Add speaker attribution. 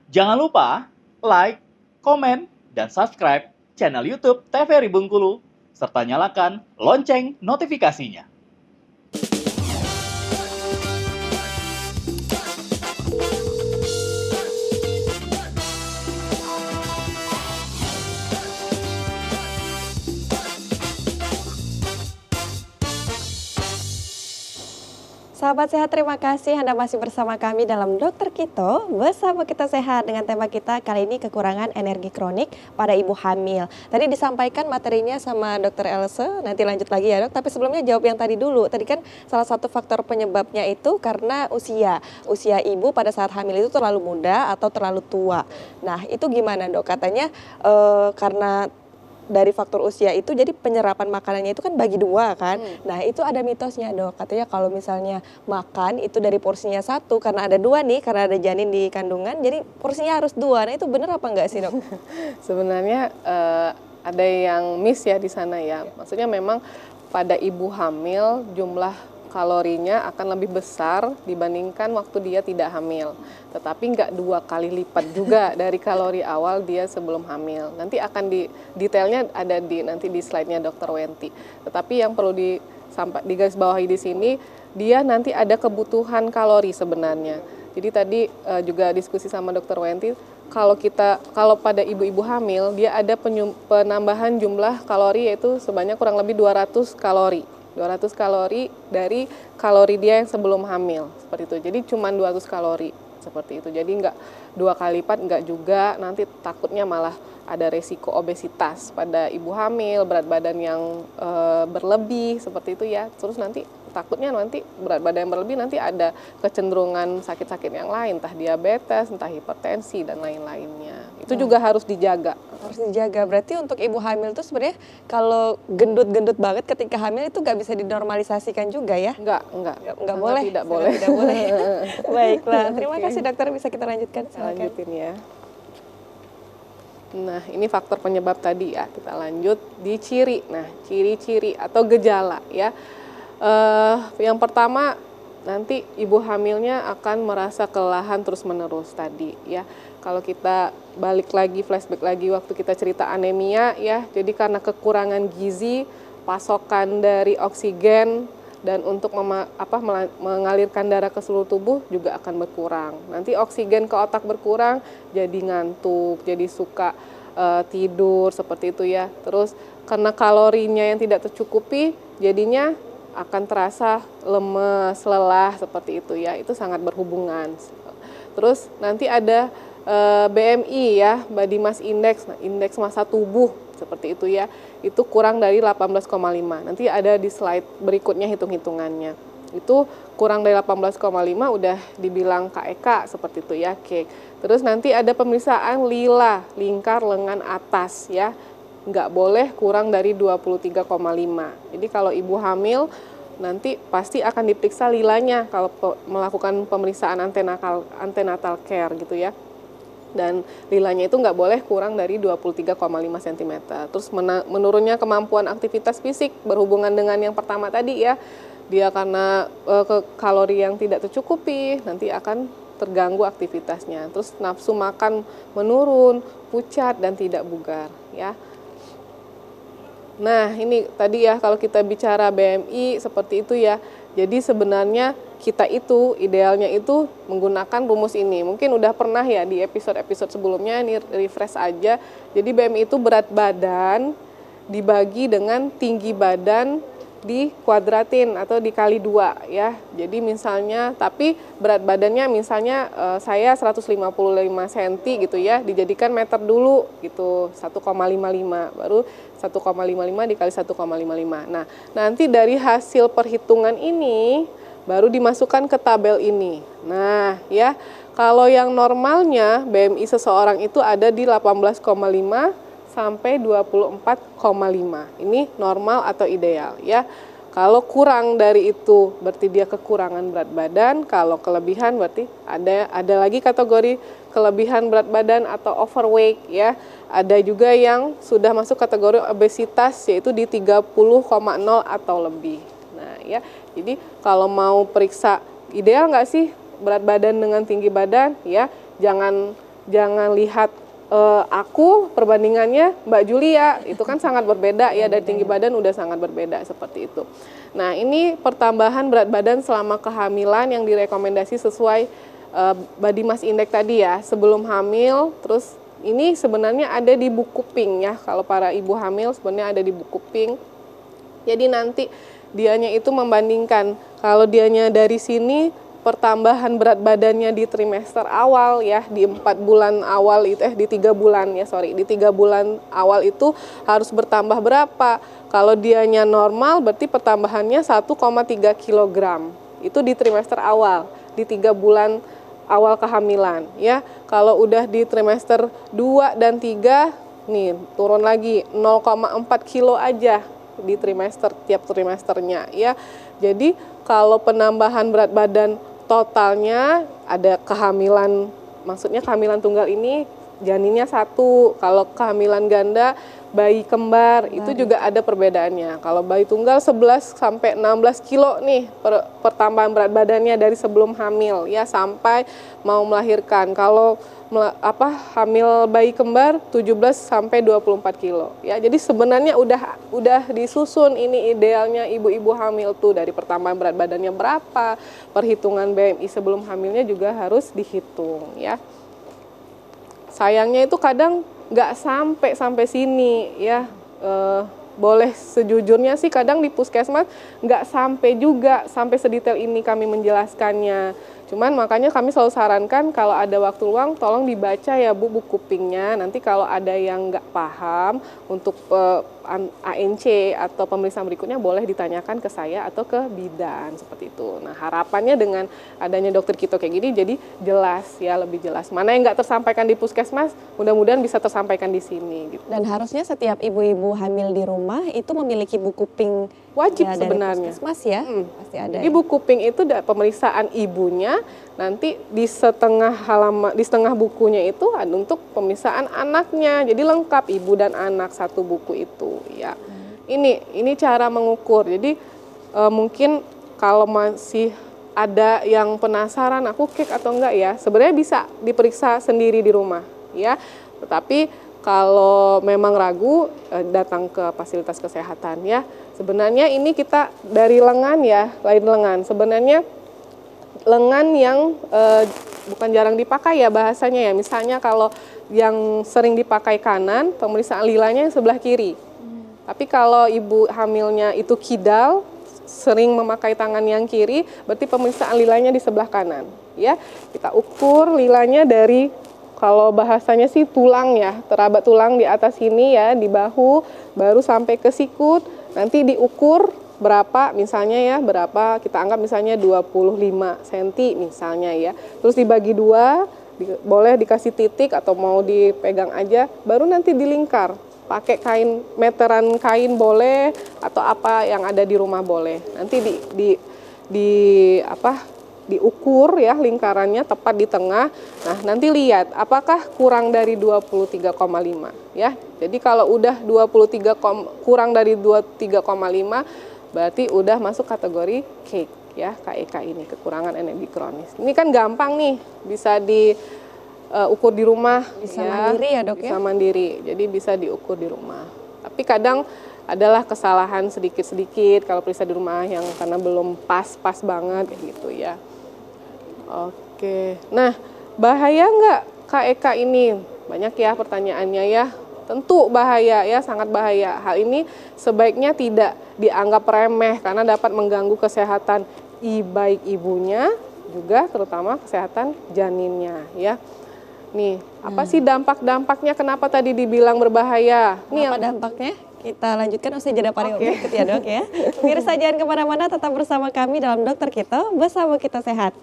Speaker 1: Jangan lupa like, komen, dan subscribe channel YouTube TVRI Bengkulu, serta nyalakan lonceng notifikasinya.
Speaker 2: Sahabat sehat, terima kasih Anda masih bersama kami dalam Dokter Kito. Bersama kita sehat dengan tema kita kali ini kekurangan energi kronik pada ibu hamil. Tadi disampaikan materinya sama Dokter Else, nanti lanjut lagi ya Dok. Tapi sebelumnya jawab yang tadi dulu. Tadi kan salah satu faktor penyebabnya itu karena usia. Usia ibu pada saat hamil itu terlalu muda atau terlalu tua. Nah itu gimana Dok? Katanya karena dari faktor usia itu jadi penyerapan makanannya itu kan bagi dua kan. Nah itu ada mitosnya Dok, katanya kalau misalnya makan itu dari porsinya satu karena ada dua nih, karena ada janin di kandungan jadi porsinya harus dua. Nah itu benar apa enggak sih Dok?
Speaker 3: Sebenarnya ada yang miss ya di sana ya. Maksudnya memang pada ibu hamil jumlah kalorinya akan lebih besar dibandingkan waktu dia tidak hamil. Tetapi nggak 2 kali lipat juga dari kalori awal dia sebelum hamil. Nanti akan detailnya ada nanti di slide-nya Dr. Wenti. Tetapi yang perlu digarisbawahi di sini, dia nanti ada kebutuhan kalori sebenarnya. Jadi tadi juga diskusi sama Dr. Wenti, kalau pada ibu-ibu hamil dia ada penambahan jumlah kalori yaitu sebanyak kurang lebih 200 kalori. 200 kalori dari kalori dia yang sebelum hamil, seperti itu. Jadi cuma 200 kalori, seperti itu. Jadi nggak 2 kali lipat, nggak juga, nanti takutnya malah ada resiko obesitas pada ibu hamil, berat badan yang berlebih, seperti itu ya. Terus nanti takutnya nanti berat badan yang berlebih nanti ada kecenderungan sakit-sakit yang lain, entah diabetes, entah hipertensi, dan lain-lainnya. Itu juga harus dijaga.
Speaker 2: Harus dijaga. Berarti untuk ibu hamil itu sebenarnya kalau gendut-gendut banget ketika hamil itu nggak bisa dinormalisasikan juga ya?
Speaker 3: Nggak
Speaker 2: boleh.
Speaker 3: Tidak boleh.
Speaker 2: Tidak boleh. Baiklah, terima kasih dokter, bisa kita lanjutkan.
Speaker 3: Lanjutin ya. Nah, ini faktor penyebab tadi ya. Kita lanjut di ciri. Nah, ciri-ciri atau gejala ya. Yang pertama, nanti ibu hamilnya akan merasa kelelahan terus-menerus tadi ya. Kalau kita balik lagi, flashback lagi waktu kita cerita anemia ya, jadi karena kekurangan gizi, pasokan dari oksigen dan untuk mengalirkan darah ke seluruh tubuh juga akan berkurang. Nanti oksigen ke otak berkurang, jadi ngantuk, jadi suka tidur seperti itu ya. Terus karena kalorinya yang tidak tercukupi, jadinya akan terasa lemes, lelah seperti itu ya. Itu sangat berhubungan. Terus nanti ada BMI ya, Body Mass Index, indeks massa tubuh seperti itu ya. Itu kurang dari 18,5. Nanti ada di slide berikutnya hitung-hitungannya. Itu kurang dari 18,5 udah dibilang KEK seperti itu ya, K. Terus nanti ada pemeriksaan lila, lingkar lengan atas ya. Nggak boleh kurang dari 23,5. Jadi kalau ibu hamil nanti pasti akan diperiksa lilanya kalau melakukan pemeriksaan antenatal care gitu ya. Dan lilanya itu nggak boleh kurang dari 23,5 cm. Terus menurunnya kemampuan aktivitas fisik berhubungan dengan yang pertama tadi ya. Dia karena kalori yang tidak tercukupi nanti akan terganggu aktivitasnya. Terus nafsu makan menurun, pucat dan tidak bugar ya. Nah ini tadi ya kalau kita bicara BMI seperti itu ya. Jadi sebenarnya kita itu idealnya itu menggunakan rumus ini. Mungkin udah pernah ya di episode-episode sebelumnya, ini refresh aja. Jadi BMI itu berat badan dibagi dengan tinggi badan dikuadratin atau dikali 2 ya. Jadi misalnya, tapi berat badannya misalnya saya 155 cm gitu ya, dijadikan meter dulu gitu, 1,55 baru 1,55 dikali 1,55. Nah, nanti dari hasil perhitungan ini baru dimasukkan ke tabel ini. Nah, ya, kalau yang normalnya BMI seseorang itu ada di 18,5 sampai 24,5. Ini normal atau ideal ya. Kalau kurang dari itu berarti dia kekurangan berat badan, kalau kelebihan berarti ada lagi kategori kelebihan berat badan atau overweight ya. Ada juga yang sudah masuk kategori obesitas yaitu di 30,0 atau lebih. Nah, ya. Jadi kalau mau periksa ideal nggak sih berat badan dengan tinggi badan ya, jangan jangan lihat aku perbandingannya Mbak Julia, itu kan sangat berbeda ya, dari tinggi badan udah sangat berbeda seperti itu. Nah, ini pertambahan berat badan selama kehamilan yang direkomendasi sesuai body mass index tadi ya, sebelum hamil. Terus ini sebenarnya ada di buku pink ya, kalau para ibu hamil sebenarnya ada di buku pink. Jadi nanti dianya itu membandingkan, kalau dianya dari sini pertambahan berat badannya di trimester awal ya, di 4 bulan awal itu di 3 bulan ya, di 3 bulan awal itu harus bertambah berapa? Kalau dianya normal berarti pertambahannya 1,3 kg. Itu di trimester awal, di 3 bulan awal kehamilan ya. Kalau udah di trimester 2 dan 3 nih turun lagi 0,4 kilo aja di trimester, tiap trimesternya ya. Jadi kalau penambahan berat badan totalnya ada kehamilan, maksudnya kehamilan tunggal ini janinnya 1, kalau kehamilan ganda bayi kembar itu juga ada perbedaannya. Kalau bayi tunggal 11 sampai 16 kilo nih pertambahan berat badannya dari sebelum hamil ya sampai mau melahirkan. Kalau hamil bayi kembar 17 sampai 24 kilo ya. Jadi sebenarnya udah disusun ini idealnya ibu-ibu hamil tuh, dari pertambahan berat badannya berapa, perhitungan BMI sebelum hamilnya juga harus dihitung ya. Sayangnya itu kadang nggak sampai sini ya. Boleh sejujurnya sih kadang di puskesmas nggak sampai sedetail ini kami menjelaskannya. Cuman makanya kami selalu sarankan kalau ada waktu luang tolong dibaca ya Bu buku pinknya. Nanti kalau ada yang nggak paham untuk ANC atau pemeriksaan berikutnya boleh ditanyakan ke saya atau ke bidan seperti itu. Nah harapannya dengan adanya dokter Kito kayak gini jadi jelas ya, lebih jelas. Mana yang nggak tersampaikan di puskesmas mudah-mudahan bisa tersampaikan di sini. Gitu.
Speaker 2: Dan harusnya setiap ibu-ibu hamil di rumah itu memiliki buku pink
Speaker 3: wajib
Speaker 2: ya,
Speaker 3: sebenarnya.
Speaker 2: Dari puskesmas ya, pasti ada.
Speaker 3: Di buku pink itu pemeriksaan ibunya, nanti di setengah bukunya itu ada untuk pemeriksaan anaknya. Jadi lengkap ibu dan anak satu buku itu ya. Ini cara mengukur. Jadi mungkin kalau masih ada yang penasaran aku kek atau enggak ya, sebenarnya bisa diperiksa sendiri di rumah ya. Tetapi kalau memang ragu datang ke fasilitas kesehatan ya. Sebenarnya ini kita dari lengan ya, lain lengan. Sebenarnya lengan yang bukan jarang dipakai ya bahasanya ya. Misalnya kalau yang sering dipakai kanan, pemeriksaan lilanya yang sebelah kiri. Tapi kalau ibu hamilnya itu kidal, sering memakai tangan yang kiri, berarti pemeriksaan lilanya di sebelah kanan. Ya, kita ukur lilanya dari, kalau bahasanya sih tulang ya, terabat tulang di atas sini ya, di bahu, baru sampai ke sikut, nanti diukur berapa misalnya ya, berapa kita anggap misalnya 25 cm misalnya ya. Terus dibagi 2, boleh dikasih titik atau mau dipegang aja, baru nanti dilingkar. Pakai kain, meteran kain boleh atau apa yang ada di rumah boleh. Nanti diukur ya lingkarannya tepat di tengah. Nah, nanti lihat apakah kurang dari 23,5 ya. Jadi kalau udah kurang dari 23,5 berarti udah masuk kategori KEK ya, KEK ini, kekurangan energi kronis. Ini kan gampang nih, bisa diukur di rumah.
Speaker 2: Bisa mandiri ya Dok ya?
Speaker 3: Bisa mandiri, jadi bisa diukur di rumah. Tapi kadang adalah kesalahan sedikit-sedikit kalau periksa di rumah yang karena belum pas banget gitu ya. Oke, nah bahaya nggak KEK ini? Banyak ya pertanyaannya ya. Tentu bahaya ya, sangat bahaya. Hal ini sebaiknya tidak dianggap remeh karena dapat mengganggu kesehatan baik ibunya juga terutama kesehatan janinnya ya. Nih, apa sih dampak-dampaknya? Kenapa tadi dibilang berbahaya?
Speaker 2: Apa dampaknya? Kita lanjutkan usai jeda pariwara berikut ya Dok ya. Pemirsa jangan kemana-mana, tetap bersama kami dalam Dokter Kito, bersama kita sehat.